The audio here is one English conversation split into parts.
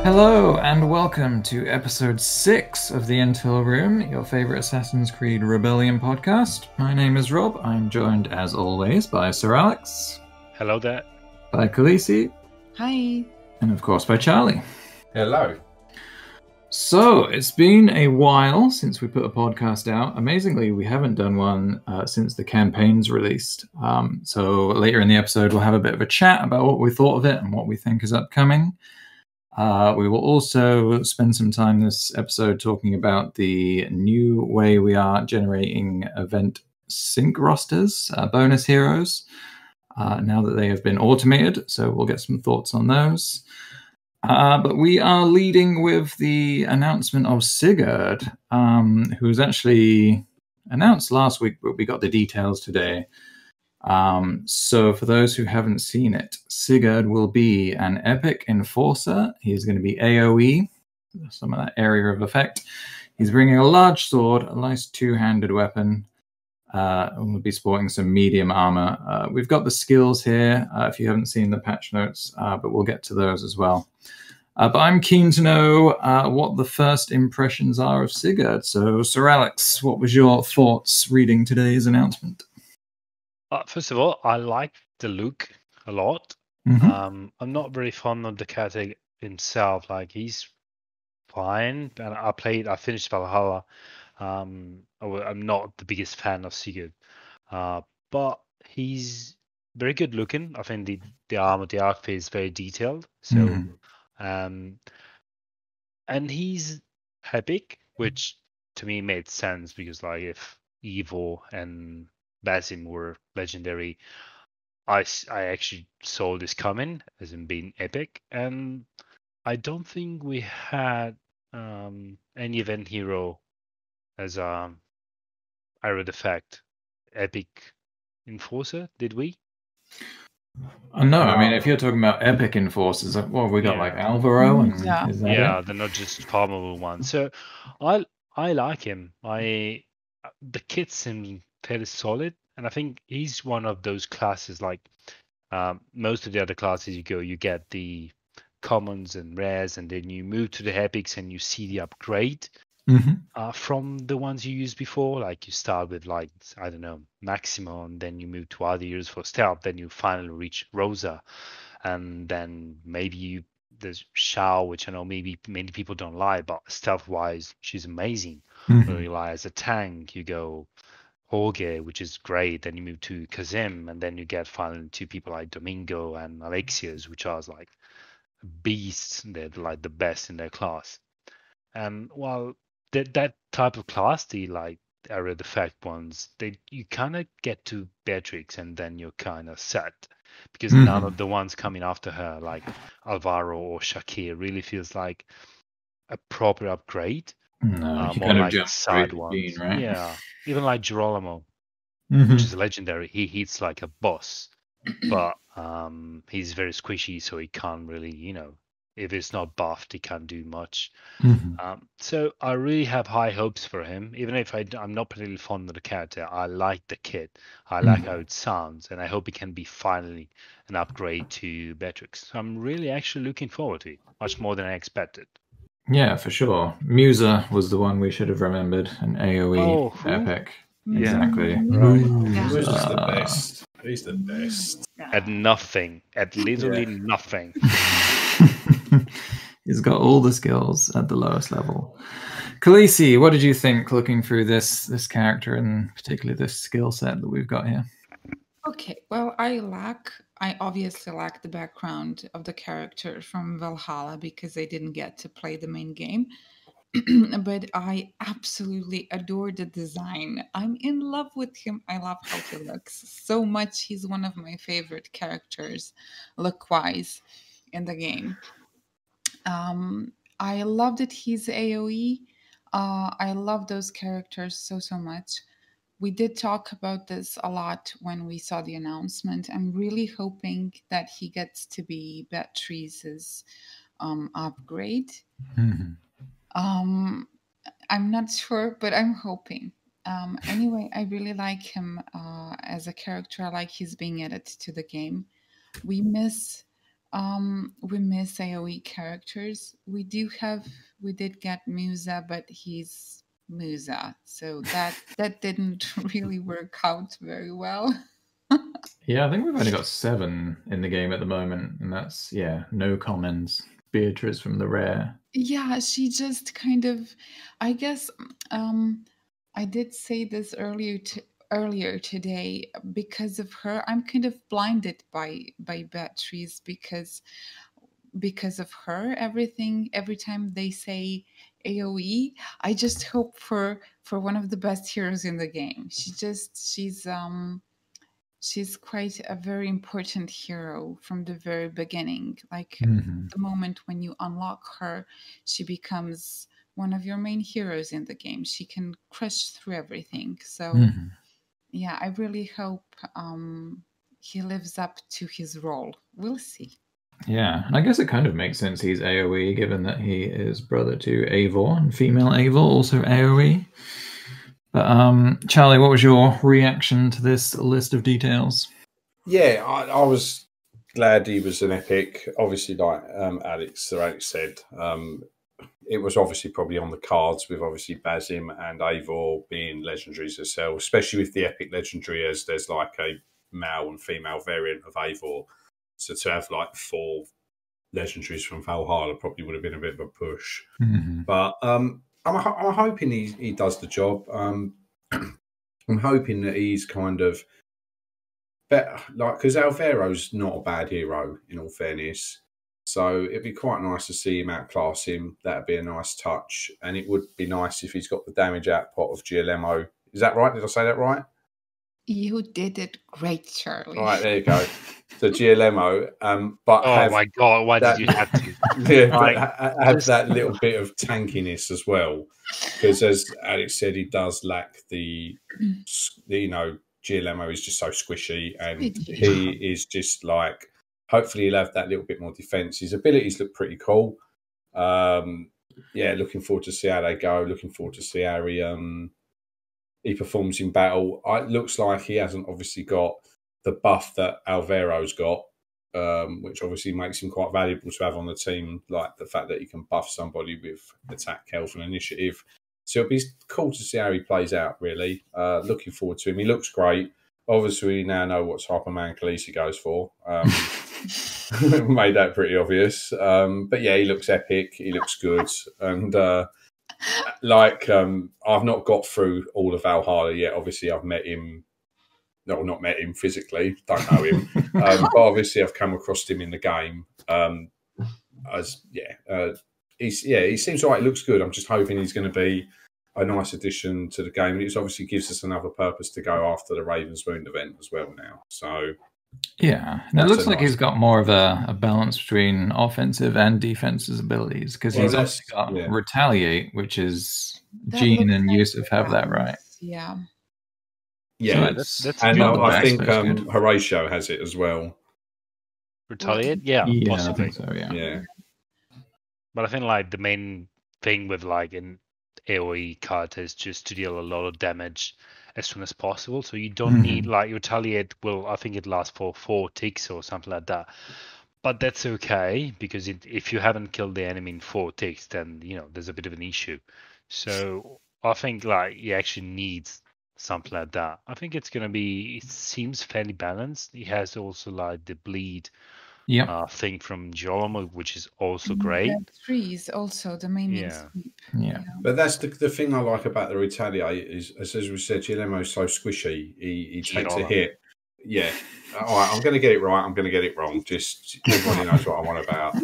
Hello and welcome to episode 6 of the Intel Room, your favorite Assassin's Creed Rebellion podcast. My name is Rob. I'm joined as always by Sir Alex. Hello there. By Khaleesi. Hi. And of course by Charlie. Hello. So, it's been a while since we put a podcast out. Amazingly, we haven't done one since the campaign's released. So later in the episode, we'll have a bit of a chat about what we thought of it and what we think is upcoming. We will also spend some time this episode talking about the new way we are generating event sync rosters, bonus heroes, now that they have been automated. So we'll get some thoughts on those. But we are leading with the announcement of Sigurd, who was actually announced last week, but we got the details today. So for those who haven't seen it, Sigurd will be an epic enforcer. He's going to be AoE, some of that area of effect. He's bringing a large sword, a nice two-handed weapon, and we'll be sporting some medium armor. We've got the skills here, if you haven't seen the patch notes, but we'll get to those as well. But I'm keen to know what the first impressions are of Sigurd. So, Sir Alex, what was your thoughts reading today's announcement? First of all, I like the look a lot. Mm-hmm. I'm not very fond of the character himself. Like, he's fine, and I finished Valhalla. I'm not the biggest fan of Sigurd, but he's very good looking. I think the armor, the outfit is very detailed. So, and he's epic, which to me made sense because, like, if Evo and Basim were legendary, I actually saw this coming as in being epic, and I don't think we had any event hero as artifact epic enforcer, did we? No, I mean, if you're talking about epic enforcers, well, we got like Alvaro, and Yeah. is that Yeah, it? they're not just farmable ones. So I like him. The kit seems fairly solid, and I think he's one of those classes like most of the other classes you get the commons and rares, and then you move to the epics and you see the upgrade from the ones you used before. Like you start with, like, I don't know, Maximo, and then you move to other years for stealth, then you finally reach Rosa, and then maybe there's Shao, which I know maybe many people don't like, but stealth wise she's amazing. Or you like as a tank, you go Jorge, which is great. Then you move to Kazim, and then you get finally two people like Domingo and Alexios, which are like beasts. They're like the best in their class. And while that type of class, the like area defect ones, you kind of get to Beatrix and then you're kind of set because none of the ones coming after her, like Alvaro or Shakir, really feels like a proper upgrade. No, you More kind of like jump side straight to ones. Dean, right? Yeah, even like Girolamo, which is legendary. He hits like a boss, but he's very squishy, so he can't really, if it's not buffed, he can't do much. So I really have high hopes for him, even if I'm not particularly fond of the character. I like the kit, I like how it sounds, and I hope it can be finally an upgrade to Beatrix. So I'm really actually looking forward to it, much more than I expected. Yeah, for sure. Musa was the one we should have remembered, an AoE Oh, who? epic. Yeah. Exactly. Right. He's just the best. He's the best. At nothing, at literally nothing. He's got all the skills at the lowest level. Khaleesi, what did you think looking through this character and particularly this skill set that we've got here? Okay, well, I obviously lack the background of the character from Valhalla because I didn't get to play the main game. But I absolutely adore the design. I'm in love with him. I love how he looks so much. He's one of my favorite characters, look-wise, in the game. I love that he's AoE. I love those characters so much. We did talk about this a lot when we saw the announcement. I'm really hoping that he gets to be Beatrice's upgrade. I'm not sure, but I'm hoping. Anyway, I really like him as a character. I like he's being added to the game. We miss we miss AoE characters. We did get Musa, but he's Musa, so that didn't really work out very well. Yeah, I think we've only got 7 in the game at the moment, and that's no comments. Beatrice from the rare. Yeah, she just kind of, I guess, I did say this earlier today. Because of her, I'm kind of blinded by Beatrice because of her. Every time they say AoE, I just hope for one of the best heroes in the game. She's quite a very important hero from the very beginning. Like Mhm. the moment when you unlock her, she becomes one of your main heroes in the game. She can crush through everything. So Mhm. yeah, I really hope he lives up to his role. We'll see. Yeah, and I guess it kind of makes sense he's AoE, given that he is brother to Eivor, and female Eivor also AoE. But Charlie, what was your reaction to this list of details? Yeah, I was glad he was an epic. Obviously, like Alex said, it was obviously probably on the cards with obviously Basim and Eivor being legendaries themselves, especially with the epic legendary, as there's like a male and female variant of Eivor. So to have like 4 legendaries from Valhalla probably would have been a bit of a push. Mhm. But I'm hoping he does the job. I'm hoping that he's kind of better, like, because Alvaro's not a bad hero in all fairness. So it'd be quite nice to see him outclass him. That'd be a nice touch, and it would be nice if he's got the damage output of Giolemo. Is that right? Did I say that right? You did it great, Charlie. All right, there you go. So Giolemo, but Oh my god, why did you have to? Yeah, Like, but have that little bit of tankiness as well, because as Alex said, he does lack the Giolemo is just so squishy, and he is just like. Hopefully, he'll have that little bit more defense. His abilities look pretty cool. Yeah, looking forward to see how they go. Looking forward to see how he performs in battle. It looks like he hasn't obviously got the buff that Alvaro's got, which obviously makes him quite valuable to have on the team, like the fact that he can buff somebody with attack, health, and initiative. So it'll be cool to see how he plays out, really. Looking forward to him. He looks great. Obviously, we now know what type of man Khaleesi goes for. Made that pretty obvious. But yeah, he looks epic. He looks good. And I've not got through all of Valhalla yet. Obviously, I've met him. No, not met him physically. Don't know him. But obviously, I've come across him in the game. He seems all right. He looks good. I'm just hoping he's going to be a nice addition to the game. It obviously gives us another purpose to go after the Ravenswound event as well now. So yeah, and it looks like he's got more of a balance between offensive and defensive abilities, because he's also got Retaliate, which is Jean and Yusuf have that, right? Yeah. Yeah, so and I think Horatio has it as well. Retaliate? Yeah, possibly. I think so, yeah. But I think like the main thing with like an AoE card is just to deal a lot of damage as soon as possible. So you don't need like Retaliate will, I think it lasts for 4 ticks or something like that. But that's okay, because if you haven't killed the enemy in 4 ticks, then there's a bit of an issue. So I think like he actually needs something like that. I think it's gonna be. It seems fairly balanced. He has also like the bleed thing from Jormo, which is also great. Trees also the main sweep. Yeah. But that's the thing I like about the Retaliate is, as we said, Gilemo's so squishy. He takes a hit. Yeah. All right, I'm going to get it right. I'm going to get it wrong. Just everybody knows what I'm on about.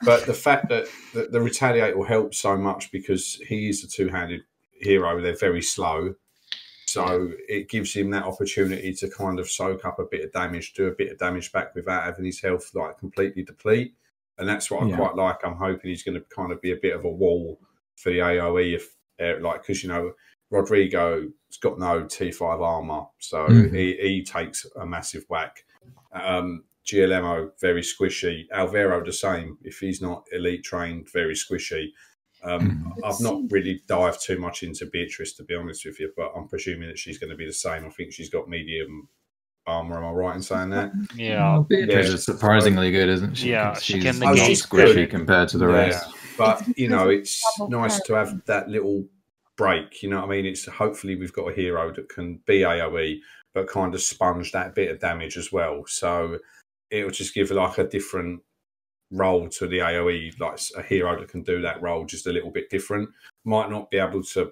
But the fact that the Retaliate will help so much because he is a two-handed hero. They're very slow. So it gives him that opportunity to kind of soak up a bit of damage, do a bit of damage back without having his health like completely deplete. And that's what I quite like. I'm hoping he's going to kind of be a bit of a wall for the AoE, because Rodrigo's got no T5 armor, so he takes a massive whack. Giolemo, very squishy. Alvaro, the same. If he's not elite trained, very squishy. I've not really dived too much into Beatrice, to be honest with you, but I'm presuming that she's going to be the same. I think she's got medium armor. Am I right in saying that? Yeah. Beatrice Yeah. is surprisingly good, isn't she? Yeah, 'Cause she she's can so negate squishy credit. compared to the Yeah. rest. But It's you because know, of it's double nice to parry. have that little break. You know what I mean? It's hopefully we've got a hero that can be AOE, but kind of sponge that bit of damage as well. So it'll just give like a different role to the AOE, like a hero that can do that role just a little bit different. Might not be able to.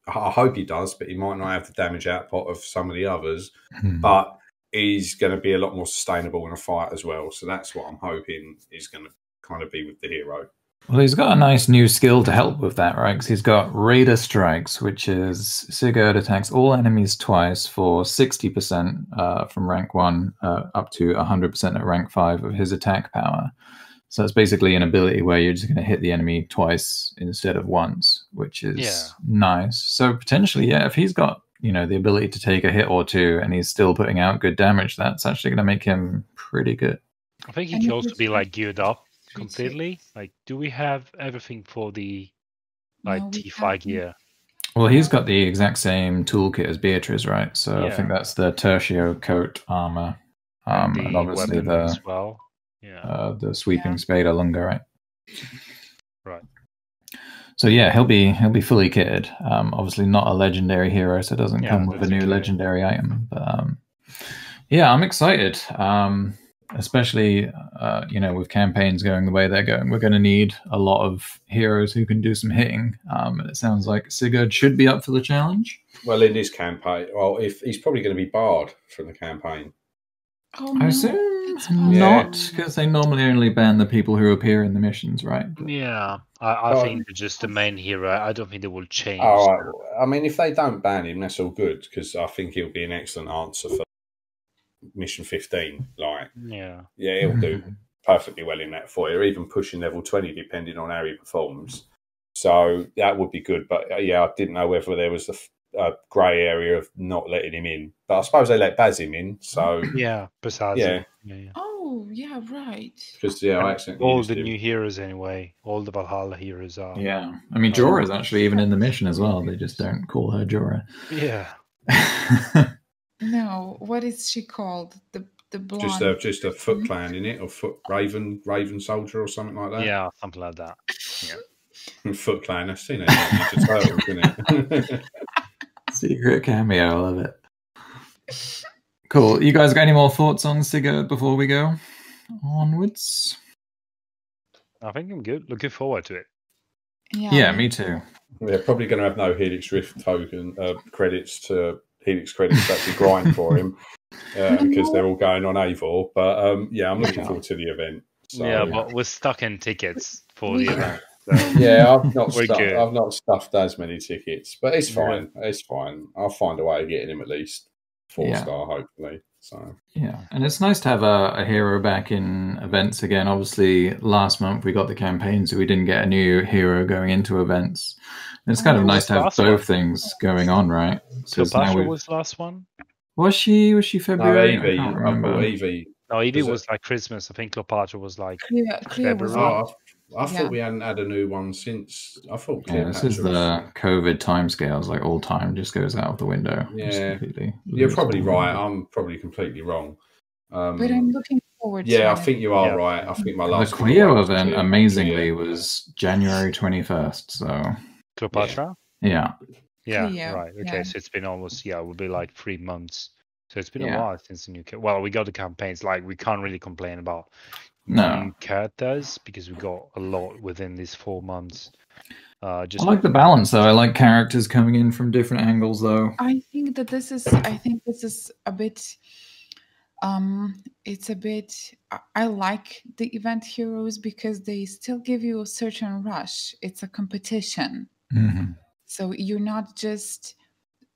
I hope he does, but he might not have the damage output of some of the others. But he's going to be a lot more sustainable in a fight as well. So that's what I'm hoping is going to kind of be with the hero. Well, he's got a nice new skill to help with that, right? Because he's got Raider Strikes, which is Sigurd attacks all enemies twice for 60% from rank 1 up to 100% at rank 5 of his attack power. So it's basically an ability where you're just going to hit the enemy twice instead of once, which is nice. So potentially, yeah, if he's got, you know, the ability to take a hit or two and he's still putting out good damage, that's actually going to make him pretty good. I think he can also be like geared up completely. Like, do we have everything for the like T5 gear? Well, he's got the exact same toolkit as Beatrice, right? So I think that's the Tertio coat armor, and obviously the as well. Yeah, the sweeping spade Lunga, right? Right. So yeah, he'll be fully kitted. Obviously not a legendary hero, so it doesn't come with a new legendary item. But yeah, I'm excited. Especially you know, with campaigns going the way they're going, we're going to need a lot of heroes who can do some hitting. And it sounds like Sigurd should be up for the challenge. Well, in this campaign, well, if he's probably going to be barred from the campaign. Oh, I assume not, because they normally only ban the people who appear in the missions, right? But, yeah, I think they're just the main hero. I don't think they will change. I mean, if they don't ban him, that's all good, because I think he'll be an excellent answer for mission 15. Like, yeah, he'll do perfectly well in that for you, even pushing level 20, depending on how he performs. So that would be good. But yeah, I didn't know whether there was a grey area of not letting him in. But I suppose they let Bazim in. So yeah, besides, yeah. Oh, yeah, right. Because I accidentally all the new heroes anyway, all the Valhalla heroes are. Yeah, I mean Jorah's actually even in the mission as well. They just don't call her Jorah. Yeah. No, what is she called? The blonde. Just a Foot Clan in it, or Foot Raven Soldier, or something like that. Yeah, something like that. Yeah. Foot Clan. I've seen it. Ninja Turtles, isn't it? Secret cameo. I love it. Cool. You guys got any more thoughts on Sigurd before we go onwards? I think I'm good. Looking forward to it. Yeah, me too. We're probably going to have no Helix Rift token credits to Helix credits to actually grind for him because they're all going on Eivor. But yeah, I'm looking forward to the event. So, yeah, but we're stuck in tickets for the event. So. Yeah, I've not stuffed as many tickets, but it's fine. Yeah. It's fine. I'll find a way of getting him at least 4-star, hopefully. So yeah, and it's nice to have a hero back in events again. Obviously, last month we got the campaign, so we didn't get a new hero going into events. And it's kind of nice to have both things going on, right? Cleopatra was the last one. Was she February? No, Evie. I remember Evie. No, Evie was like Christmas. I think Cleopatra was like February. I thought we hadn't had a new one since. I thought this is the COVID timescales, like all time just goes out of the window. Yeah, you're probably right. I'm probably completely wrong. But I'm looking forward to it. I think you are right. I think my last Quio event amazingly was January 21st. So Cleopatra? Yeah. Yeah, right. Okay, so it's been almost, it will be like 3 months. So it's been a while since the new... Well, we got the campaigns. Like, we can't really complain about new characters because we got a lot within these 4 months. I like the balance, though. I like characters coming in from different angles, though. I think this is a bit... it's a bit... I like the event heroes because they still give you a certain rush. It's a competition. Mm-hmm. So you're not just...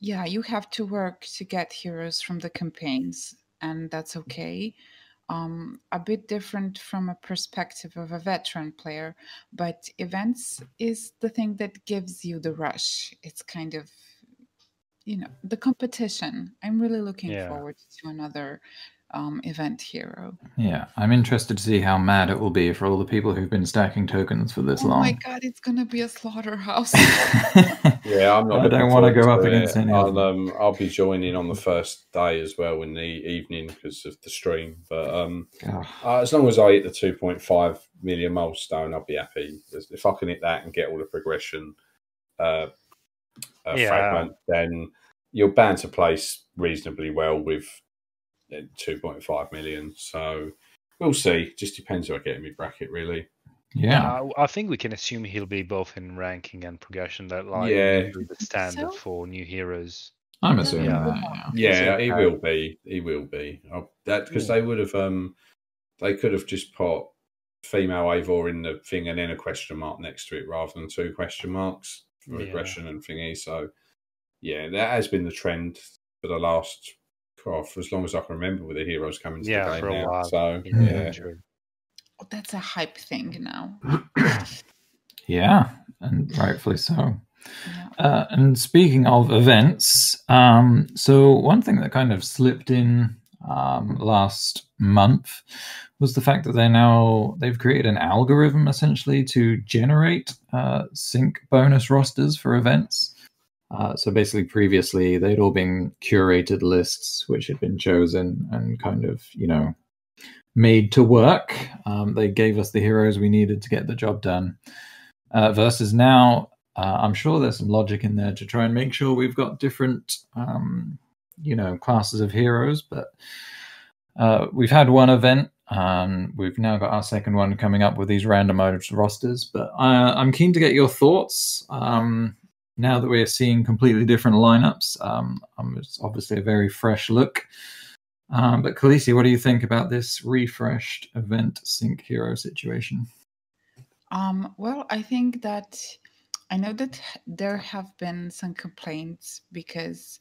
Yeah, you have to work to get heroes from the campaigns, and that's okay. A bit different from a perspective of a veteran player, but events is the thing that gives you the rush. It's kind of, the competition. I'm really looking forward to another event hero. Yeah, I'm interested to see how mad it will be for all the people who've been stacking tokens for this long. Oh my god, it's gonna be a slaughterhouse. Yeah, I'm not. I don't want to go up against any of them. I'll be joining on the first day as well in the evening because of the stream. But as long as I hit the 2.5 million milestone, I'll be happy. If I can hit that and get all the progression fragment, then you're bound to place reasonably well with 2.5 million. So we'll see. Just depends who I get in my bracket, really. Yeah, I think we can assume he'll be both in ranking and progression. That like the standard for new heroes. I'm assuming that. Yeah, he will be. He will be. That because they would have. They could have just put female Eivor in the thing and then a question mark next to it rather than 2 question marks for aggression and thingy. So yeah, that has been the trend for the last for as long as I can remember with the heroes coming to the game for a now. while. So True. That's a hype thing now. Yeah, and rightfully so. Yeah. And speaking of events, so one thing that kind of slipped in last month was the fact that they've created an algorithm essentially to generate sync bonus rosters for events. So basically, previously they'd all been curated lists which had been chosen and kind of, made to work. They gave us the heroes we needed to get the job done. Versus now, I'm sure there's some logic in there to try and make sure we've got different, classes of heroes. But we've had one event, and we've now got our second one coming up with these randomized rosters. But I'm keen to get your thoughts. Now that we're seeing completely different lineups, it's obviously a very fresh look. But Khaleesi, what do you think about this refreshed event sync hero situation? Well, I think that I know that there have been some complaints because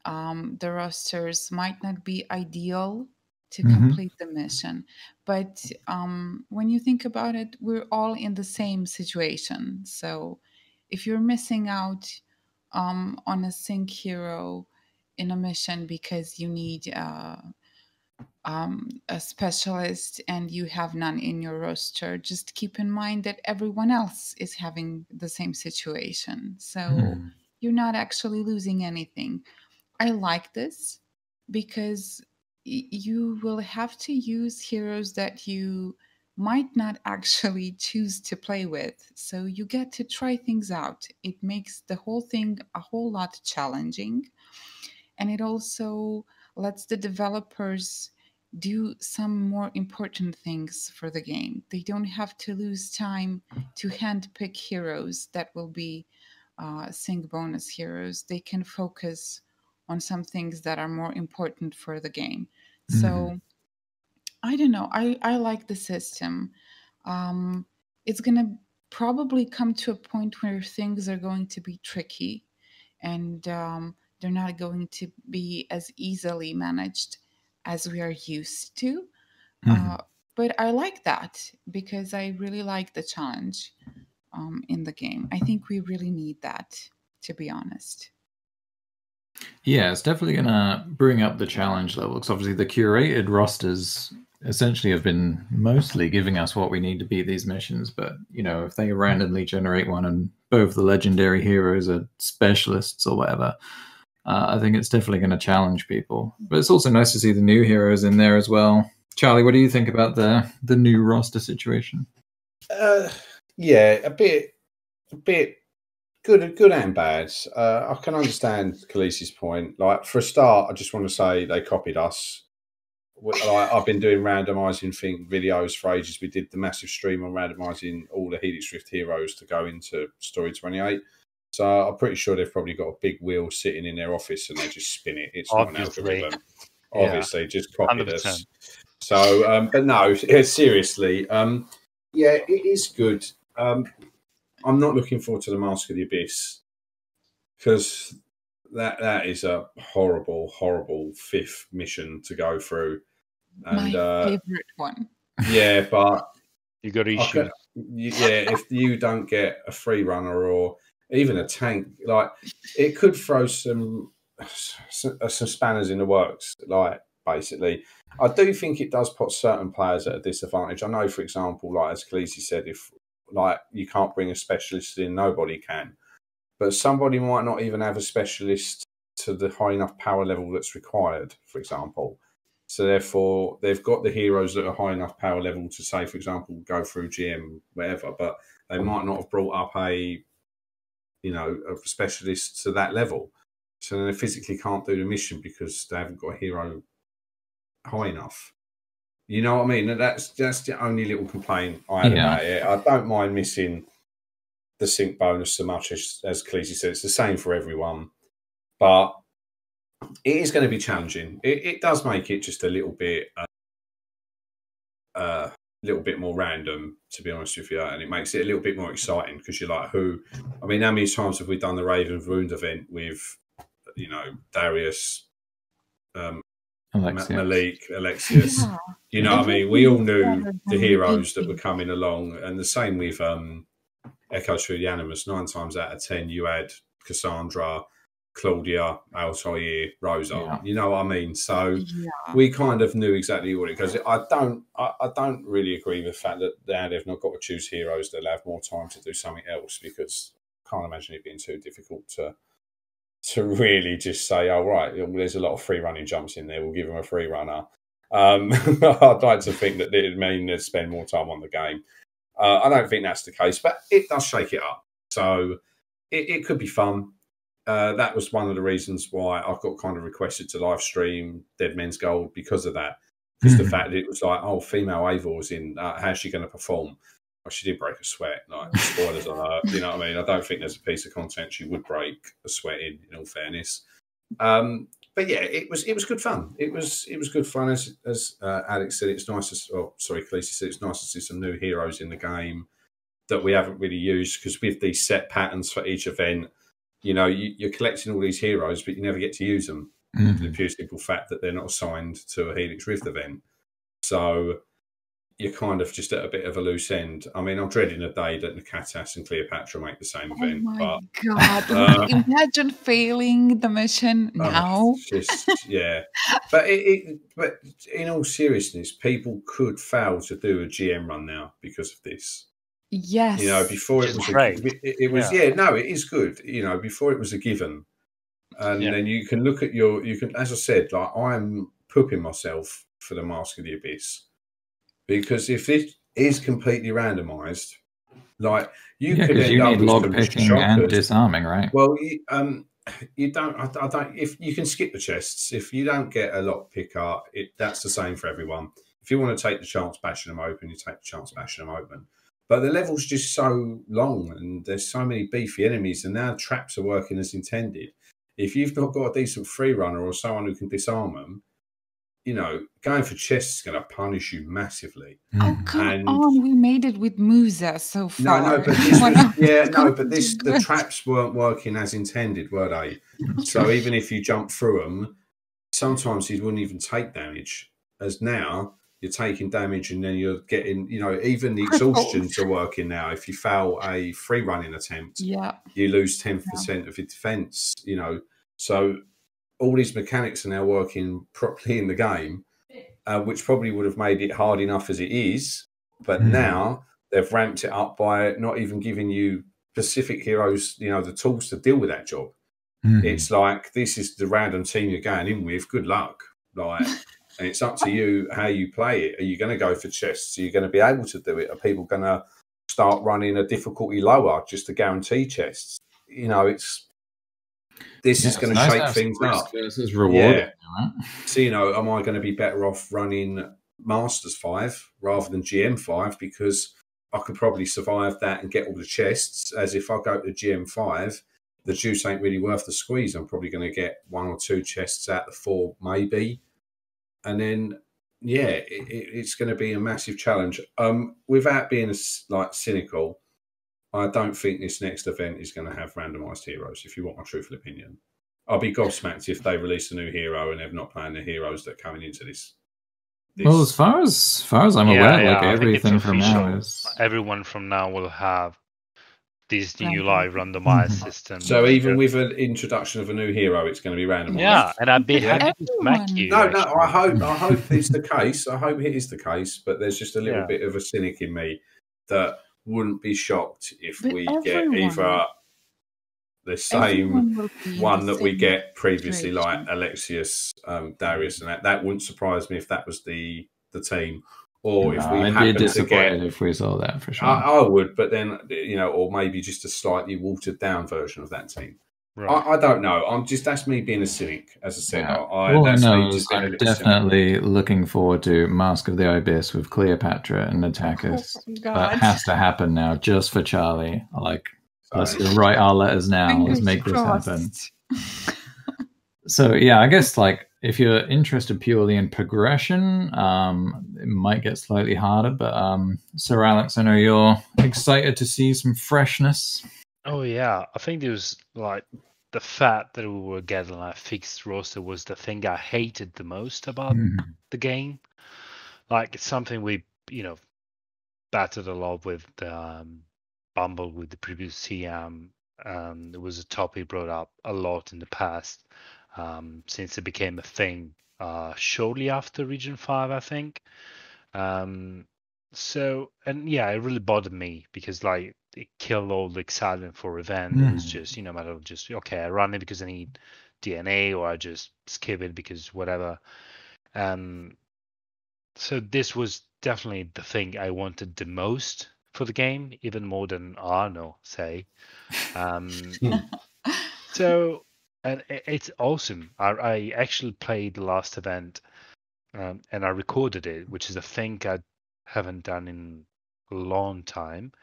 the rosters might not be ideal to complete the mission. But when you think about it, we're all in the same situation. So if you're missing out on a sync hero in a mission because you need a specialist and you have none in your roster, just keep in mind that everyone else is having the same situation. So you're not actually losing anything. I like this because you will have to use heroes that you might not actually choose to play with. So you get to try things out. It makes the whole thing a whole lot challenging. And it also lets the developers do some more important things for the game. They don't have to lose time to handpick heroes that will be sync bonus heroes. They can focus on some things that are more important for the game. So I don't know. I like the system. It's going to probably come to a point where things are going to be tricky and they're not going to be as easily managed as we are used to. But I like that because I really like the challenge in the game. I think we really need that, to be honest. Yeah, it's definitely going to bring up the challenge level because obviously the curated rosters essentially have been mostly giving us what we need to beat these missions. But, if they randomly generate one and both the legendary heroes are specialists or whatever, I think it's definitely going to challenge people. But it's also nice to see the new heroes in there as well. Charlie, what do you think about the new roster situation? Yeah, a bit good and bad. I can understand Khaleesi's point. Like, for a start, I just want to say they copied us. I've been doing randomising videos for ages. We did the massive stream on randomising all the Helix Rift heroes to go into Story 28. So I'm pretty sure they've probably got a big wheel sitting in their office and they just spin it. It's not an algorithm. Obviously, just copied 100%. Us. So, but no, seriously. Yeah, it is good. I'm not looking forward to the Mask of the Abyss because that is a horrible, horrible 5th mission to go through. And, my favorite one. Yeah, but you got issues. If you don't get a free runner or even a tank, like it could throw some spanners in the works. Like basically. I do think it does put certain players at a disadvantage. I know, for example, like as Khaleesi said, if like you can't bring a specialist in, nobody can. But somebody might not even have a specialist to the high enough power level that's required, for example. So therefore, they've got the heroes that are high enough power level to say, for example, go through GM, whatever, but they might not have brought up a specialist to that level. So then they physically can't do the mission because they haven't got a hero high enough. You know what I mean? And that's the only little complaint I had about it. I don't mind missing the sync bonus so much as Khaleesi said. It's the same for everyone. But it is going to be challenging. It does make it just a little bit more random, to be honest with you, and it makes it a little bit more exciting because you're like, how many times have we done the Raven's Wound event with, Darius, Malik, Alexius? Yeah. You know what I mean? We all knew the heroes that were coming along, and the same with Echoes through the Animus. 9 times out of 10, you had Cassandra, Claudia, Altair, Rosa. Yeah. You know what I mean? So we kind of knew exactly what it goes. I don't really agree with the fact that now they've not got to choose heroes. They'll have more time to do something else, because I can't imagine it being too difficult to really just say, oh, right, there's a lot of free running jumps in there, we'll give them a free runner. I'd like to think that it mean they'd spend more time on the game. I don't think that's the case, but it does shake it up. So it could be fun. That was one of the reasons why I got kind of requested to live stream Dead Men's Gold, because of that. Because the fact that it was like, oh, female Eivor's in, how's she going to perform? Well, she did break a sweat. Like, spoilers on her. You know what I mean? I don't think there's a piece of content she would break a sweat in all fairness. But yeah, it was good fun. It was good fun. As Alex said, it's nice Khaleesi said, it's nice to see some new heroes in the game that we haven't really used, because with these set patterns for each event, you're collecting all these heroes, but you never get to use them. For the pure simple fact that they're not assigned to a Helix Rift event. So you're kind of just at a bit of a loose end. I mean, I'm dreading the day that Nakatas and Cleopatra make the same event. Oh my God. Imagine failing the mission now. But but in all seriousness, people could fail to do a GM run now because of this. Yes. Before it was it is good. Before it was a given. And then you can look at as I said, like, I'm pooping myself for the Mask of the Abyss. Because if it is completely randomized, like, you could end up with log picking and disarming, right? Well, you don't. I don't. If you can skip the chests, if you don't get a lock picker, that's the same for everyone. If you want to take the chance bashing them open, you take the chance bashing them open. But the level's just so long, and there's so many beefy enemies, and now traps are working as intended. If you've not got a decent free runner or someone who can disarm them, going for chests is going to punish you massively. Oh, come on. We made it with Musa so far. No, but the traps weren't working as intended, were they? So even if you jump through them, sometimes you wouldn't even take damage. As now, you're taking damage, and then you're getting, even the exhaustions are working now. If you fail a free running attempt, you lose 10% of your defense, So all these mechanics are now working properly in the game, which probably would have made it hard enough as it is. But now they've ramped it up by not even giving you specific heroes, the tools to deal with that job. It's like, this is the random team you're going in with. Good luck. Like, and it's up to you how you play it. Are you going to go for chests? Are you going to be able to do it? Are people going to start running a difficulty lower just to guarantee chests? This is going to shake things up. This is rewarding. Right? So, am I going to be better off running Masters 5 rather than GM 5? Because I could probably survive that and get all the chests. As if I go to GM 5, the juice ain't really worth the squeeze. I'm probably going to get 1 or 2 chests out of 4, maybe. And then, it's going to be a massive challenge. Without being cynical, I don't think this next event is going to have randomised heroes, if you want my truthful opinion. I'll be gobsmacked if they release a new hero and they're not playing the heroes that are coming into this. Well, as far as I'm aware, everything from now is... Everyone from now will have this new live randomized system. So even with an introduction of a new hero, it's going to be randomized. Yeah, and I'd be happy to smack Everyone. you. No, actually. I hope it's the case. I hope it is the case. But there's just a little Yeah. bit of a cynic in me that wouldn't be shocked if But we get everyone- either the same Everyone will be in one the that we same get previously, like situation. Alexius, Darius, and that wouldn't surprise me if that was the team, or if we I'd be happen to disappointed get. if we saw that for sure. I would, but then or maybe just a slightly watered down version of that team. Right. I don't know. That's me being a cynic, as I said. Yeah. All I that's know me is just being a I'm little cynic. definitely looking forward to Mask of the Abyss with Cleopatra and Atticus. Oh, That God. has to happen now, just for Charlie. Like, let's So, write our letters now. Let's Fingers make this crossed. happen. So yeah, I guess like if you're interested purely in progression, it might get slightly harder. But Sir Alex, I know you're excited to see some freshness. Oh yeah, I think it was like the fact that we were getting like fixed roster was the thing I hated the most about the game. Like it's something we battled a lot with Bumble with the previous CM. It was a topic brought up a lot in the past since it became a thing shortly after Region 5, I think. So, and yeah, it really bothered me because like it killed all the excitement for event. It was just, matter of just, okay, I run it because I need DNA or I just skip it because whatever. So this was definitely the thing I wanted the most for the game, even more than Arno, say. So, and it's awesome. I actually played the last event and I recorded it, which is a thing I haven't done in a long time.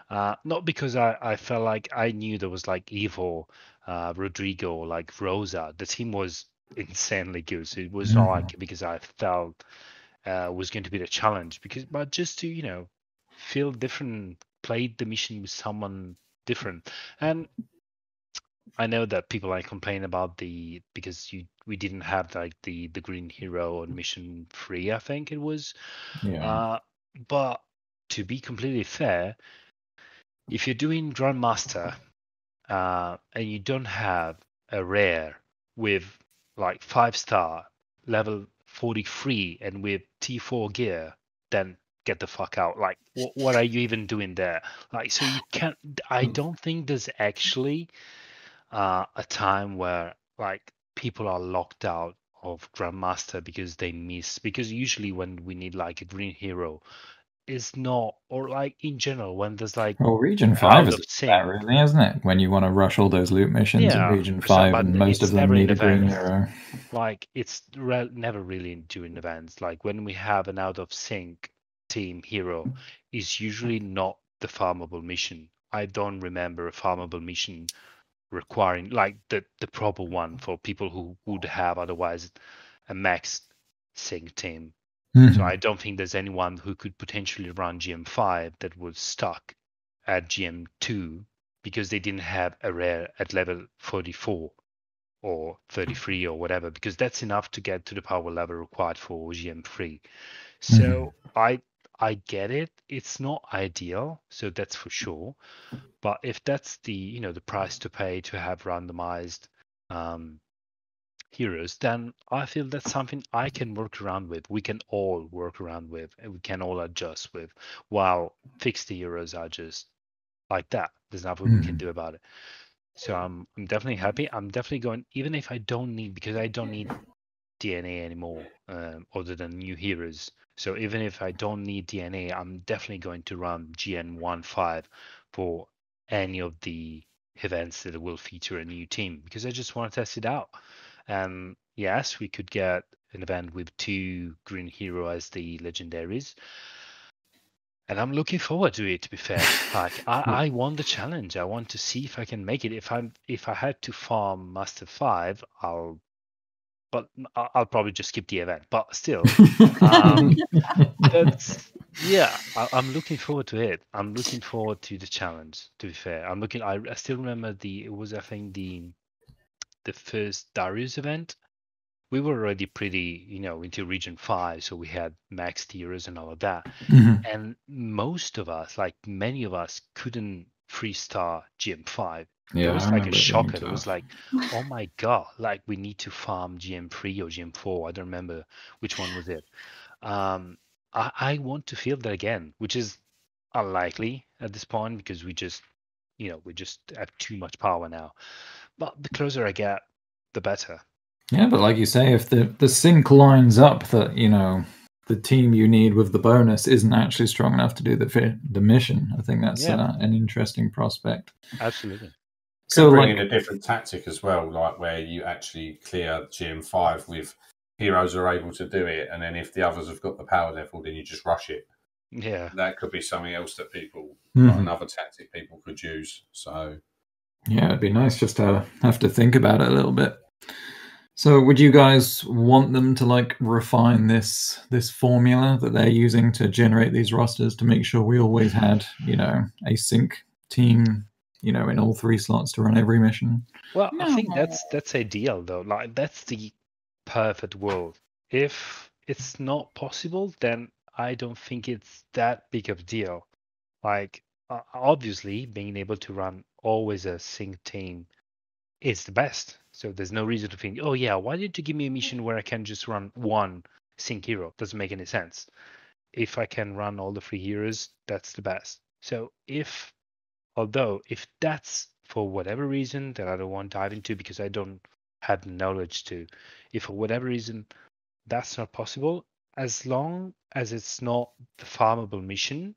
Not because I felt like I knew there was like Evo, Rodrigo, like Rosa. The team was insanely good. So it was not like because I felt was going to be the challenge, but just to feel different, play the mission with someone different. And I know that people like complain about because we didn't have like the green hero on mission 3, I think it was. Yeah. But to be completely fair, if you're doing Grandmaster and you don't have a rare with like 5-star level 43 and with T4 gear, then get the fuck out. Like, what are you even doing there? Like, so you can't. I don't think there's actually a time where like people are locked out of Grandmaster because they miss. Because usually when we need like a green hero, is not, or like in general when there's like Well, Region out 5 is of that sync. really, isn't it? When you want to rush all those loot missions in Yeah, Region for some, 5, but and most it's of them never in need a green events. hero. Like it's never really during events. Like when we have an out of sync team hero, is usually not the farmable mission. I don't remember a farmable mission requiring like the proper one for people who would have otherwise a max sync team. So I don't think there's anyone who could potentially run GM5 that was stuck at GM2 because they didn't have a rare at level 44 or 33 or whatever, because that's enough to get to the power level required for GM3. So I get it. It's not ideal, so that's for sure. But if that's the the price to pay to have randomized heroes, then I feel that's something I can work around with. We can all work around with, and we can all adjust with. While fixed heroes are just like that. There's nothing we can do about it. So I'm definitely happy. I'm definitely going, even if I don't need, because I don't need DNA anymore, other than new heroes. So even if I don't need DNA, I'm definitely going to run GN15 for any of the events that will feature a new team, because I just want to test it out. Yes, we could get an event with 2 green hero as the legendaries. And I'm looking forward to it, to be fair. Like I want the challenge. I want to see if I can make it. If I had to farm Master 5, I'll probably just skip the event. But still, that's I'm looking forward to it. I'm looking forward to the challenge, to be fair. I still remember it was, I think, the first Darius event. We were already pretty, into Region 5, so we had max tiers and all of that. And most of us, like many of us, couldn't 3-star GM5. Yeah, It was I like a remember it being shocker. It tough. was like, oh my god, like we need to farm GM3 or GM4. I don't remember which one was it. I want to feel that again, which is unlikely at this point because we just have too much power now. But the closer I get, the better. Yeah, but like you say, if the sync lines up that, the team you need with the bonus isn't actually strong enough to do the mission, I think that's an interesting prospect. Absolutely. So bring in a different tactic as well, like where you actually clear GM5 with heroes are able to do it, and then if the others have got the power level, then you just rush it. Yeah, that could be something else that people, like another tactic people could use. So yeah, it'd be nice just to have to think about it a little bit. So would you guys want them to like refine this formula that they're using to generate these rosters to make sure we always had, a sync team, in all 3 slots to run every mission? Well, no. I think that's ideal though. Like that's the perfect world. If it's not possible, then I don't think it's that big of a deal. Like obviously being able to run always a sync team is the best. So there's no reason to think, oh yeah, why did you give me a mission where I can just run one sync hero? Doesn't make any sense. If I can run all the 3 heroes, that's the best. So if that's for whatever reason that I don't want to dive into because I don't have the knowledge to, if for whatever reason that's not possible, as long as it's not the farmable mission,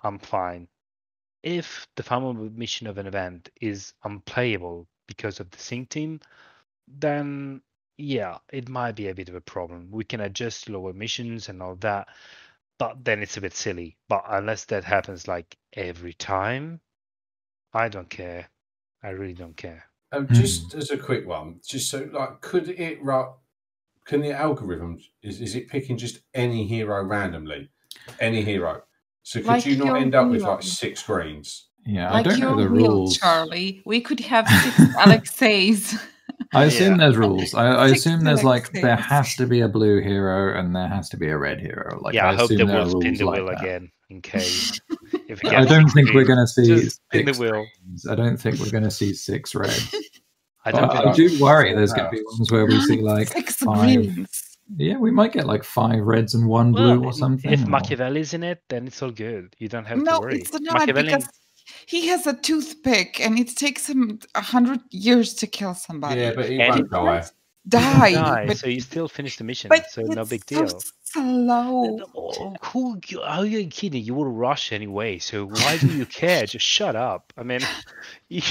I'm fine. If the farmable mission of an event is unplayable because of the sync team, then yeah, it might be a bit of a problem. We can adjust lower missions and all that, but then it's a bit silly. But unless that happens like every time, I don't care. I really don't care. Just as a quick one, just so like, can the algorithm is it picking just any hero randomly, any hero? So could you not end up with like 6 screens? Yeah, like I don't know the rules, Charlie. We could have 6 Alexeis. I assume there's rules. I assume there's like there has to be a blue hero and there has to be a red hero. Like I hope they will spin the wheel again in case. I don't think we're going to see spin the wheel. I don't think we're going to see 6 reds. I do worry there's going to be ones where we see like 6 5. greens. Yeah, we might get like 5 reds and 1 blue or something. If Machiavelli's in it, then it's all good. You don't have to worry. No, it's not because he has a toothpick and it takes him 100 years to kill somebody. Yeah, but he won't die. But so you still finish the mission, so no big deal. So slow. Are you kidding? You will rush anyway, so why do you care? Just shut up. I mean, you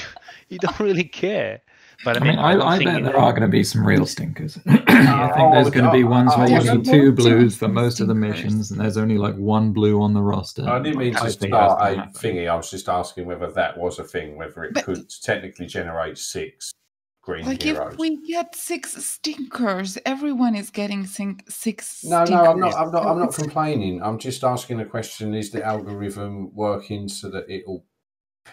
don't really care. But I bet there are going to be some real stinkers. I think there's going to be ones where you need 2 blues for most of the missions, and there's only like 1 blue on the roster. I didn't mean to start a thingy. I was just asking whether that was a thing, whether it could technically generate 6 green heroes. If we get 6 stinkers, everyone is getting 6. No, I'm not complaining. I'm just asking a question: is the algorithm working so that it will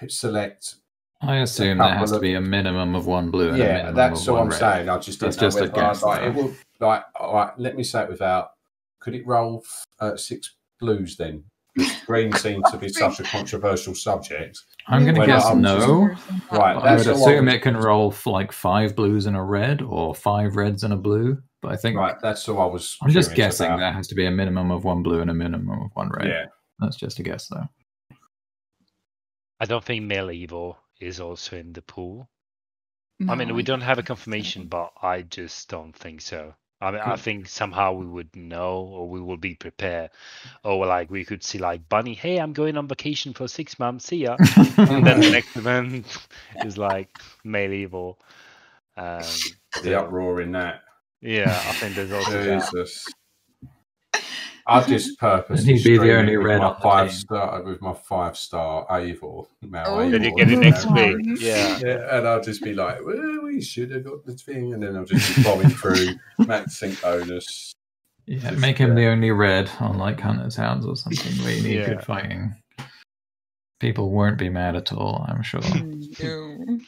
select? I assume there has to be a minimum of 1 blue. And a minimum that's of what 1 I'm red. saying. I just that's just a guess. It will, all right, let me say it without. Could it roll 6 blues then? Because green seems to be such a controversial subject. I'm going to guess no. Right, I would assume it can roll like 5 blues and a red, or 5 reds and a blue. But I think that's what I was. I'm just guessing there has to be a minimum of 1 blue and a minimum of 1 red. Yeah, that's just a guess though. I don't think Male Evil is also in the pool. No, I mean, we don't have a confirmation, but I just don't think so. I mean, I think somehow we would know, or we will be prepared, or like we could see like Bunny, hey, I'm going on vacation for 6 months, see ya. And then the next event is like Male Evil. The uproar in that. Yeah, I think there's also Jesus. I just purposely he'd be the only red on my 5-star with my 5-star Eivor. Then you get it next week. Yeah, and I'll just be like, well, we should have got the thing, and then I'll just be bombing through max sync bonus. Yeah, make him the only red on like Hunter's Hounds or something where you need good fighting. People won't be mad at all, I'm sure. No.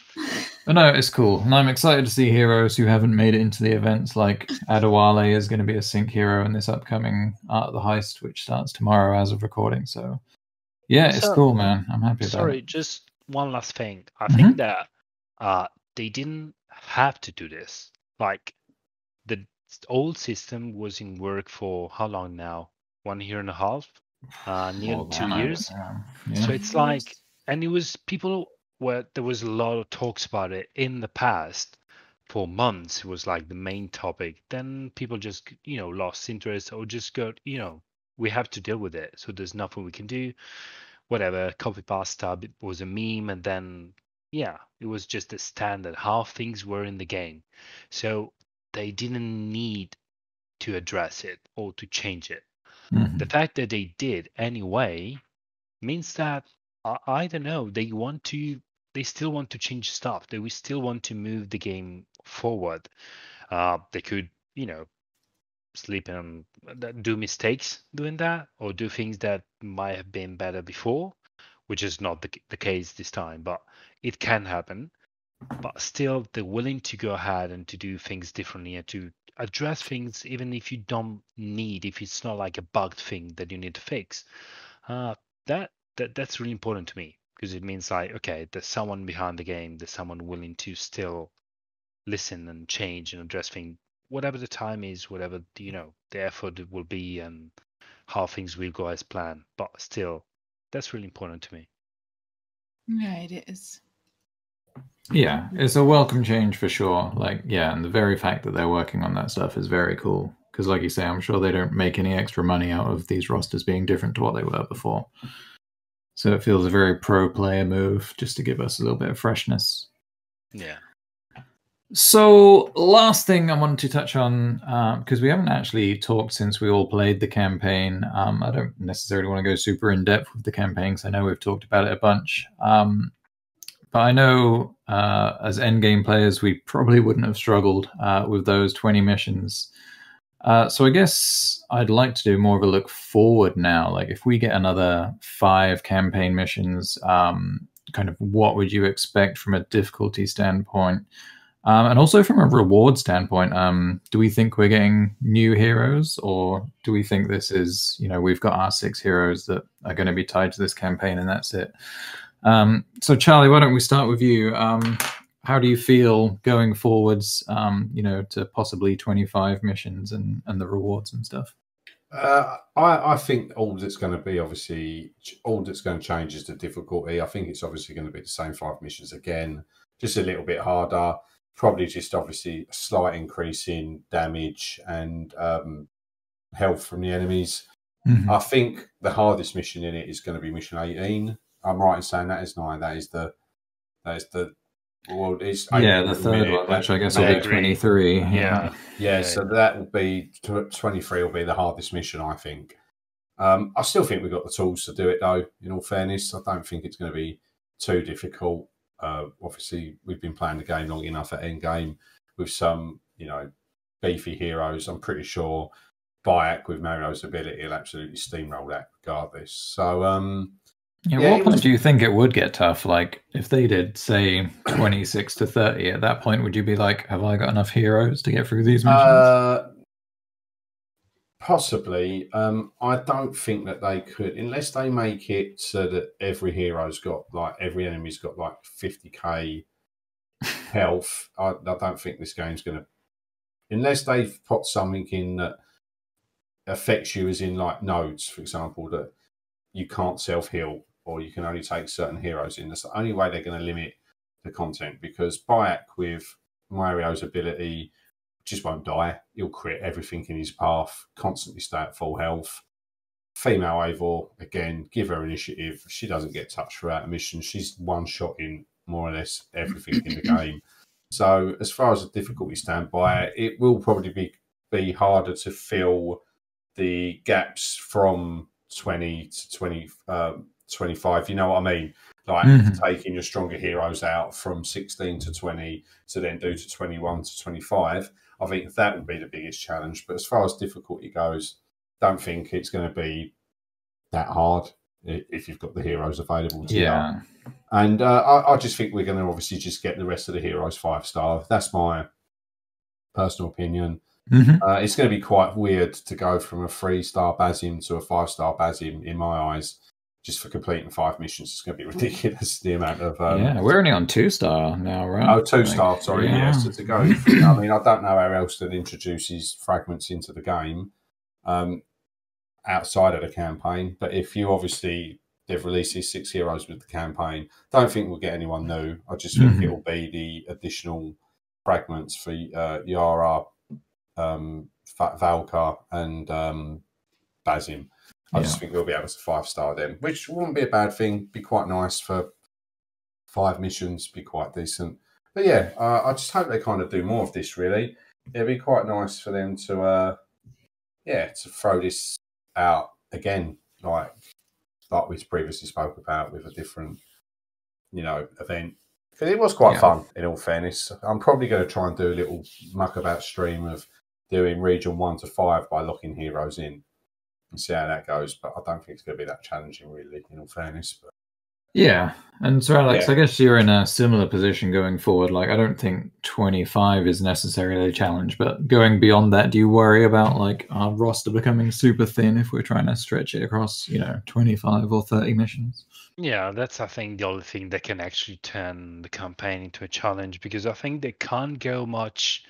But no, it's cool. And I'm excited to see heroes who haven't made it into the events. Like Adewale is going to be a sync hero in this upcoming Art of the Heist, which starts tomorrow as of recording. So Yeah, it's cool, man. I'm happy about Sorry, it. just one last thing. I think that they didn't have to do this. Like the old system was in work for how long now? 1 year and a half, nearly More 2 than years. Yeah. So it's like, and it was people where there was a lot of talks about it in the past for months. It was like the main topic. Then people just, lost interest or just got, we have to deal with it. So there's nothing we can do. Whatever, copy pasta was a meme, and then yeah, it was just a standard how things were in the game. So they didn't need to address it or to change it. Mhm. The fact that they did anyway means that I don't know, they still want to change stuff. They will still want to move the game forward. They could, sleep and do mistakes doing that, or do things that might have been better before, which is not the case this time, but it can happen. But still, they're willing to go ahead and to do things differently and to address things, even if you don't need, if it's not like a bugged thing that you need to fix. That's really important to me, because it means like, okay, there's someone behind the game, there's someone willing to still listen and change and address things, whatever the time is, whatever the effort it will be, and how things will go as planned. But still, that's really important to me. Yeah, it is. Yeah, it's a welcome change for sure. Like, yeah, and the very fact that they're working on that stuff is very cool. Because, like you say, I'm sure they don't make any extra money out of these rosters being different to what they were before. So it feels a very pro player move just to give us a little bit of freshness. Yeah. So, last thing I wanted to touch on, because we haven't actually talked since we all played the campaign. I don't necessarily want to go super in depth with the campaign, because I know we've talked about it a bunch. But I know as endgame players, we probably wouldn't have struggled with those 20 missions. So I guess I'd like to do more of a look forward now. Like, if we get another 5 campaign missions, kind of what would you expect from a difficulty standpoint? And also from a reward standpoint, do we think we're getting new heroes, or do we think this is, we've got our 6 heroes that are going to be tied to this campaign and that's it? So Charlie, why don't we start with you? How do you feel going forwards, to possibly 25 missions and the rewards and stuff? I think all that's going to be, obviously, all that's going to change is the difficulty. I think it's obviously going to be the same 5 missions again, just a little bit harder. Probably just obviously a slight increase in damage and health from the enemies. Mm-hmm. I think the hardest mission in it is going to be mission 18. I'm right in saying that is 9. That is the well, it's the third one, which I guess will be 23. Yeah. So that will be 23. Will be the hardest mission, I think. I still think we've got the tools to do it, though. In all fairness, I don't think it's going to be too difficult. Obviously, we've been playing the game long enough at endgame with some, beefy heroes. I'm pretty sure Bayek with Mario's ability will absolutely steamroll that regardless. So, what point do you think it would get tough? Like, if they did, say, 26 to 30, at that point, would you be like, have I got enough heroes to get through these missions? Possibly. I don't think that they could, unless they make it so that every hero's got, every enemy's got 50k health. I don't think this game's going to, unless they've put something in that affects you, as in nodes, for example, that you can't self-heal or you can only take certain heroes in. That's the only way they're going to limit the content, because Bayek with Mario's ability just won't die. He'll crit everything in his path, constantly stay at full health. Female Eivor, again, give her initiative. She doesn't get touched throughout a mission. She's one-shotting more or less everything in the game. So as far as the difficulty standby, it will probably be harder to fill the gaps from 20 to 25. You know what I mean? Taking your stronger heroes out from 16 to 20 to then do to 21 to 25. I think that would be the biggest challenge. But as far as difficulty goes, don't think it's going to be that hard if you've got the heroes available to you. And I just think we're going to obviously just get the rest of the heroes 5-star. That's my personal opinion. It's going to be quite weird to go from a 3-star Basim to a 5-star Basim in my eyes, just for completing 5 missions. It's going to be ridiculous, the amount of... yeah, we're only on 2-star now, right? Oh, 2-star, sorry, yeah. So to go... I mean, I don't know how else that introduces fragments into the game outside of the campaign, but if you obviously... They've released these 6 heroes with the campaign. Don't think we'll get anyone new. I just think it'll be the additional fragments for Yara, Valka, and Basim. I just think we'll be able to 5-star them, which wouldn't be a bad thing. Be quite nice for 5 missions. Be quite decent. But yeah, I just hope they kind of do more of this. Really, it'd be quite nice for them to, to throw this out again, like we previously spoke about, with a different, event. Because it was quite fun, in all fairness. I'm probably going to try and do a little muckabout stream of doing region 1 to 5 by locking heroes in and see how that goes. But I don't think it's going to be that challenging, really, in all fairness. But... Yeah, and so Alex, I guess you're in a similar position going forward. Like, I don't think 25 is necessarily a challenge, but going beyond that, do you worry about like our roster becoming super thin if we're trying to stretch it across, 25 or 30 missions? Yeah, that's, I think, the only thing that can actually turn the campaign into a challenge, because I think they can't go much,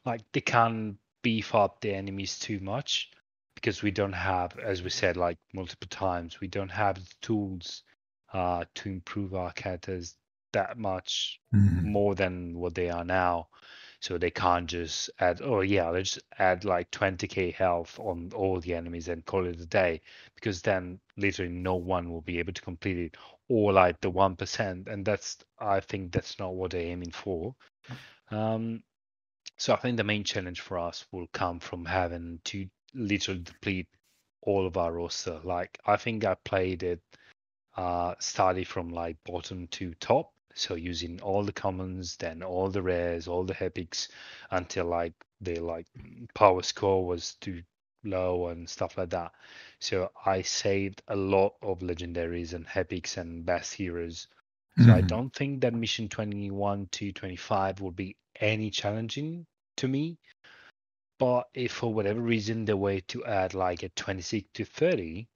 like they can't beef up the enemies too much, because we don't have, as we said like multiple times, we don't have the tools to improve our characters that much more than what they are now. So they can't just add, let's add like 20k health on all the enemies and call it a day, because then literally no one will be able to complete it, or like the 1%. And I think that's not what they're aiming for. So I think the main challenge for us will come from having to literally deplete all of our roster. Like, I think I played it started from like bottom to top, so using all the commons, then all the rares, all the epics, until like the power score was too low and stuff like that. So I saved a lot of legendaries and epics and best heroes. So I don't think that mission 21 to 25 will be any challenging to me. But if for whatever reason they were to add like a 26 to 30,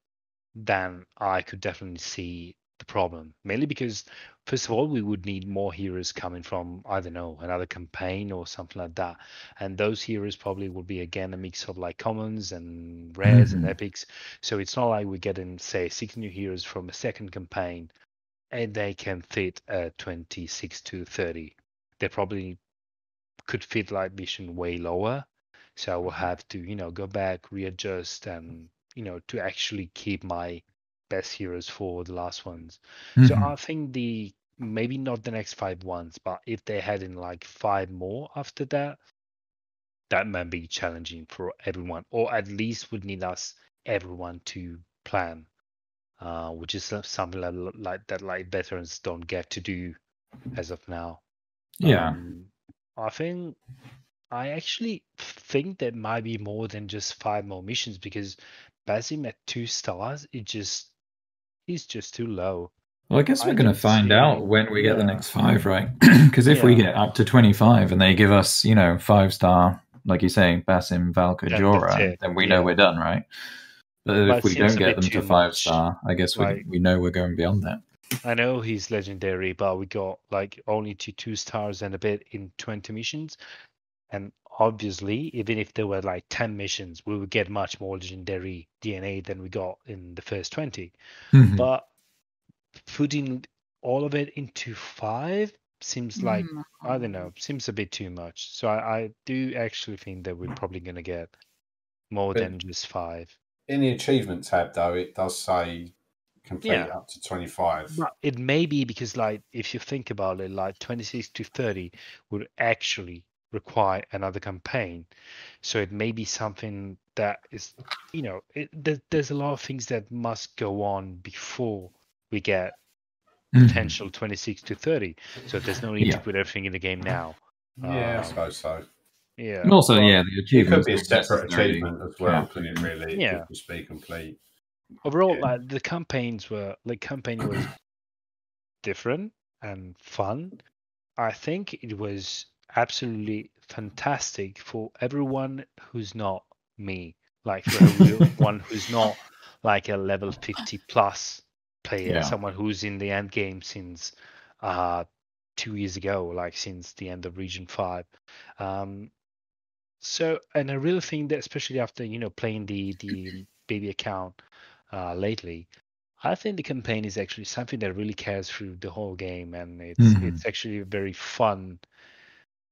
then I could definitely see the problem. Mainly because, first of all, we would need more heroes coming from, I don't know, another campaign or something like that. And those heroes probably will be, again, a mix of like commons and rares and epics. So it's not like we're getting, say, 6 new heroes from a second campaign and they can fit 26 to 30. They probably could fit like mission way lower. So I will have to, go back, readjust, and to actually keep my best heroes for the last ones. So I think maybe not the next 5 ones, but if they had in like 5 more after that, that might be challenging for everyone, or at least would need everyone to plan, which is something like that, like veterans don't get to do as of now. Yeah. I actually think there might be more than just 5 more missions, because Basim at 2 stars, he's just too low. Well, I guess we're going to find out when we get the next 5, right? Because if we get up to 25 and they give us, 5-star, like you say, Basim, Valka, Jora, then we know we're done, right? But if we don't get them to 5-star, I guess we know we're going beyond that. I know he's legendary, but we got like only 2 stars and a bit in 20 missions. And obviously, even if there were like 10 missions, we would get much more legendary DNA than we got in the first 20. But putting all of it into 5 seems like, I don't know, seems a bit too much. So I do actually think that we're probably going to get more than just 5. In the achievement tab, though, it does say complete up to 25. But it may be because, like, if you think about it, like 26 to 30 would actually require another campaign. So it may be something that is, there's a lot of things that must go on before we get potential 26 to 30. So there's no need to put everything in the game now. I suppose so. Yeah. And also, the achievement could be a separate achievement as well, couldn't it, really? Yeah. It could just be complete. Overall, like, the campaign was different and fun. I think it was absolutely fantastic for everyone who's not me, like for everyone who's not like a level 50 plus player, Yeah. someone who's in the end game since 2 years ago, like since the end of Region 5. So, and I really think that, especially after playing the baby account lately, I think the campaign is actually something that really carries through the whole game, and it's actually very fun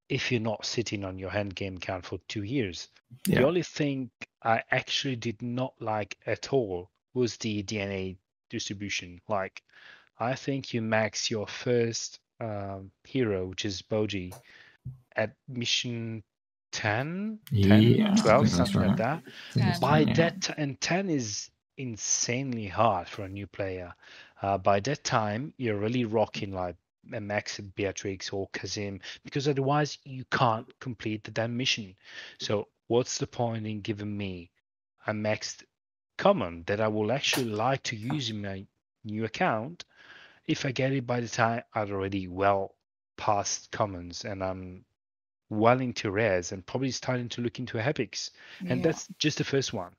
if you're not sitting on your hand game account for 2 years. Yeah. The only thing I actually did not like at all was the DNA distribution. Like, I think you max your first hero, which is Boji, at mission 10, Yeah, I 12, think that's something like right. that. I think it's 10. By yeah. that and 10 is insanely hard for a new player. By that time, you're really rocking like a max Beatrix or Kazim, because otherwise you can't complete the damn mission. So what's the point in giving me a maxed common that I will actually like to use in my new account if I get it by the time I've already well past commons and I'm well into rares and probably starting to look into epics? And Yeah. that's just the first one.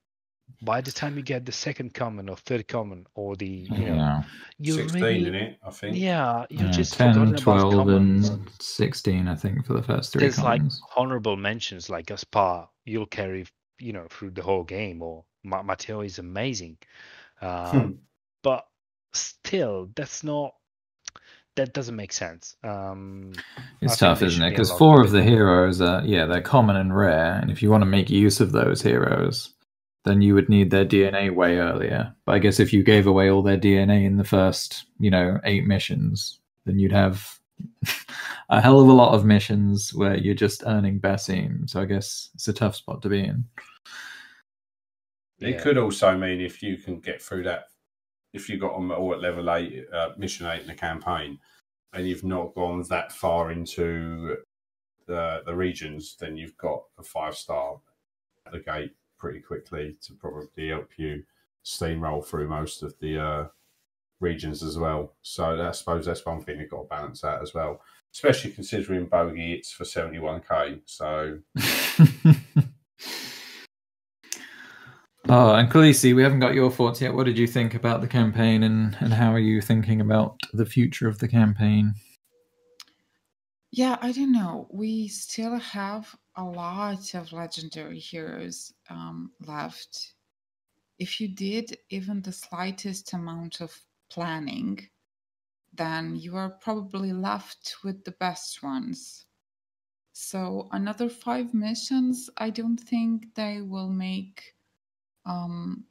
By the time you get the second common or third common or the Yeah. you're 16 really in it, I think. you're just 10, forgotten about 12, commons. and 16, I think, for the first 3 There's like commons. honorable mentions like Gaspar, you'll carry through the whole game, or Matteo is amazing. But still, that doesn't make sense. It's I think tough, there isn't should it? be a Because lot 4 of of the heroes are, they're common and rare, and if you want to make use of those heroes, then you would need their DNA way earlier. But I guess if you gave away all their DNA in the first, 8 missions, then you'd have a hell of a lot of missions where you're just earning Basim. So I guess it's a tough spot to be in. It could also mean if you can get through that, if you got them all at level 8, mission 8 in the campaign, and you've not gone that far into the regions, then you've got a 5-star at the gate pretty quickly to probably help you steamroll through most of the regions as well. So I suppose that's one thing you've got to balance out as well, especially considering Bogey it's for 71k. So. Oh, and Khaleesi, we haven't got your thoughts yet. What did you think about the campaign, and how are you thinking about the future of the campaign? Yeah, I don't know. We still have a lot of legendary heroes left. If you did even the slightest amount of planning, then you are probably left with the best ones. So another 5 missions, I don't think they will make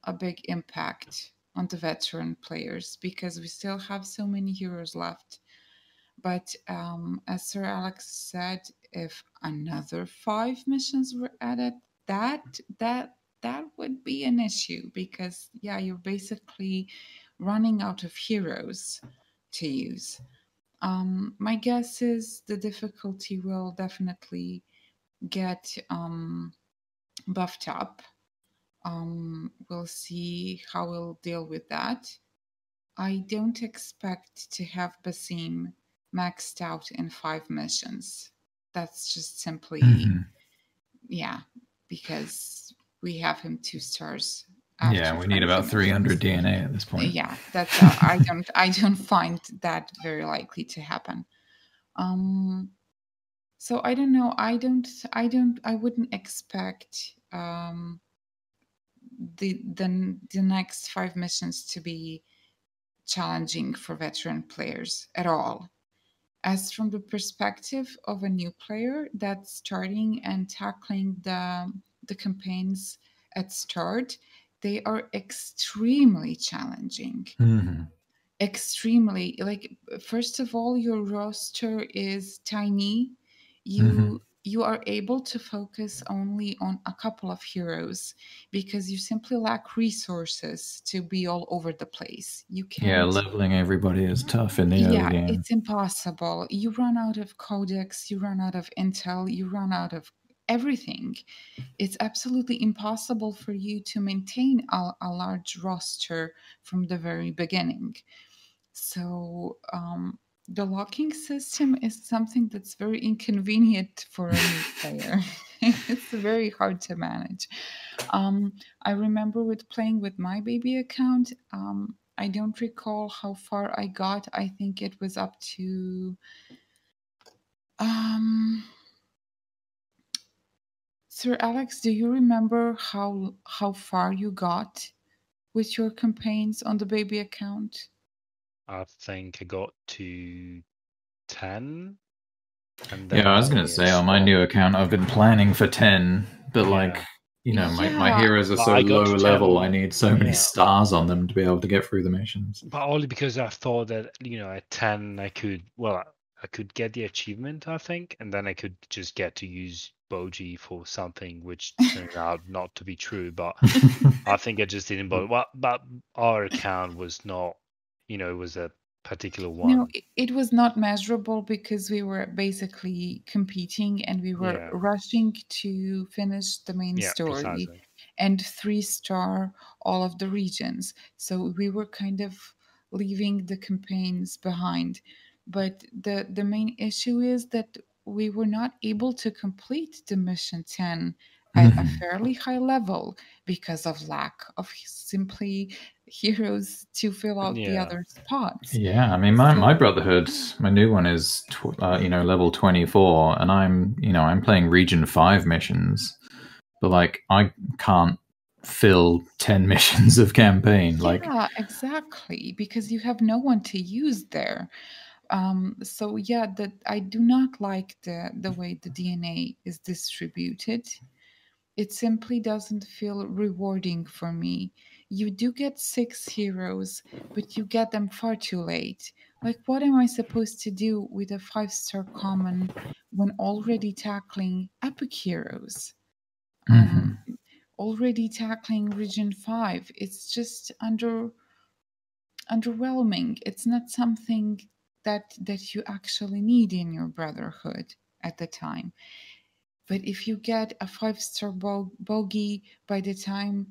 a big impact on the veteran players because we still have so many heroes left. But as Sir Alex said, if another 5 missions were added, that would be an issue because you're basically running out of heroes to use. My guess is the difficulty will definitely get buffed up. We'll see how we'll deal with that. I don't expect to have Basim maxed out in 5 missions. That's just simply, because we have him 2 stars. Yeah, we need about 300 DNA at this point. Yeah, that's I don't find that very likely to happen. So I don't know. I wouldn't expect the next 5 missions to be challenging for veteran players at all. As from the perspective of a new player that's starting and tackling the campaigns at start, they are extremely challenging. Extremely. Like, first of all, your roster is tiny. You are able to focus only on a couple of heroes because you simply lack resources to be all over the place. You can't. Yeah, leveling everybody is tough in the early game. It's impossible. You run out of codex, you run out of intel, you run out of everything. It's absolutely impossible for you to maintain a large roster from the very beginning. So the locking system is something that's very inconvenient for a new player. It's very hard to manage. I remember with playing with my baby account, I don't recall how far I got. I think it was up to Sir Alex, do you remember how far you got with your campaigns on the baby account? I think I got to 10. And Yeah, I was going to say, on my new account, I've been planning for 10, but like, you know, my heroes are so low level, I need so many stars on them to be able to get through the missions. But only because I thought that, you know, at 10, I could get the achievement, I think, and then I could just get to use Boji for something, which turned out not to be true. But I think I just didn't bother. Well, but our account was not, you know, it was a particular one. No, it was not measurable because we were basically competing and we were rushing to finish the main story precisely. and 3-star all of the regions. So we were kind of leaving the campaigns behind. But the main issue is that we were not able to complete the mission 10 at a fairly high level because of lack of simply heroes to fill out the other spots. Yeah, I mean, my Brotherhood, my new one is you know, level 24, and I'm playing Region 5 missions, but like I can't fill 10 missions of campaign. Yeah, exactly, because you have no one to use there. So yeah, that I do not like the way the DNA is distributed. It simply doesn't feel rewarding for me. You do get 6 heroes, but you get them far too late. Like, what am I supposed to do with a 5-star common when already tackling epic heroes? Already tackling Region 5. It's just underwhelming. It's not something that you actually need in your Brotherhood at the time. But if you get a 5-star bogey by the time,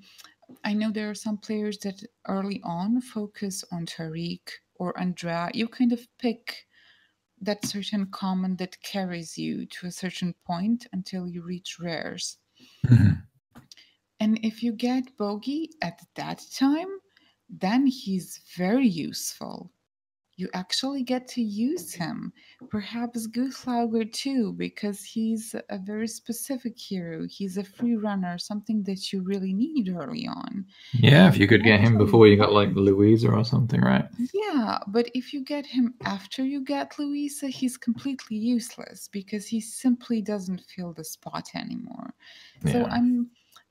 I know there are some players that early on focus on Tariq or Andrea, you kind of pick that certain common that carries you to a certain point until you reach rares. And if you get bogey at that time, then he's very useful. You actually get to use him. Perhaps Guthlauger too, because he's a very specific hero. He's a free runner, something that you really need early on. Yeah, if you could get him before you got like Louisa or something, right? Yeah, but if you get him after you get Louisa, he's completely useless because he simply doesn't fill the spot anymore. So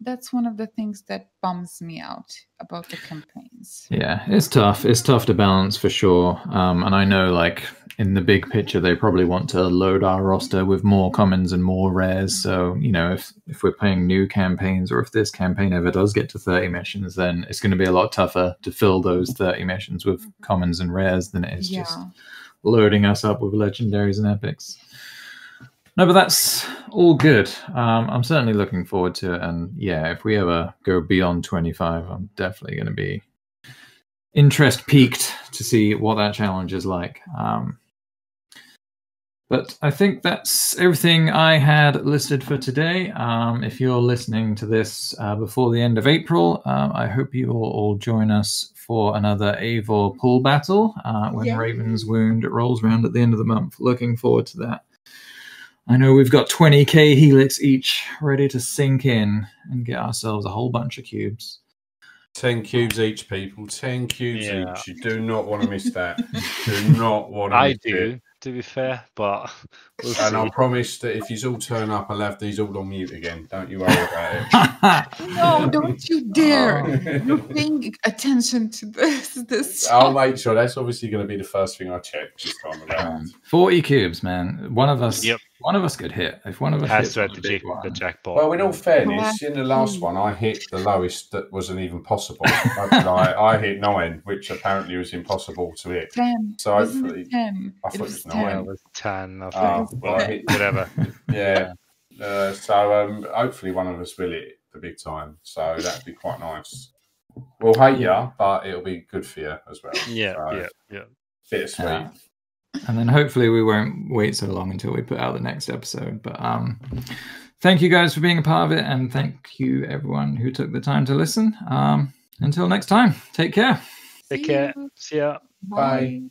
that's one of the things that bums me out about the campaigns. Yeah, it's tough. It's tough to balance for sure. And I know, like, in the big picture, they probably want to load our roster with more commons and more rares. So, you know, if we're playing new campaigns, or if this campaign ever does get to 30 missions, then it's going to be a lot tougher to fill those 30 missions with commons and rares than it is just loading us up with legendaries and epics. No, but that's all good. I'm certainly looking forward to it. And yeah, if we ever go beyond 25, I'm definitely going to be interest piqued to see what that challenge is like. But I think that's everything I had listed for today. If you're listening to this before the end of April, I hope you will all join us for another Eivor pool battle when Raven's Wound rolls around at the end of the month. Looking forward to that. I know we've got 20k Helix each ready to sink in and get ourselves a whole bunch of cubes. 10 cubes each, people. 10 cubes each. You do not want to miss that. Do not want to miss it. To be fair, but and I promise that if you all turn up, I'll have these all on mute again. Don't you worry about it. No, don't you dare! You're paying attention to this. I'll make sure. That's obviously going to be the first thing I check this time around. 40 cubes, man. One of us. Yep. One of us could hit. If one of us has to hit the jackpot. Well, in all fairness, in the last one, I hit the lowest that wasn't even possible. I hit 9, which apparently was impossible to hit. 10. So hopefully, 10. I thought it was 9. It was 10. I think. Whatever. Yeah. So hopefully, one of us will hit the big time. So that'd be quite nice. We'll hate you, but it'll be good for you as well. Yeah. So, bittersweet. And then hopefully we won't wait so long until we put out the next episode. But thank you guys for being a part of it. And thank you everyone who took the time to listen. Until next time, take care. Take care. See ya. Bye.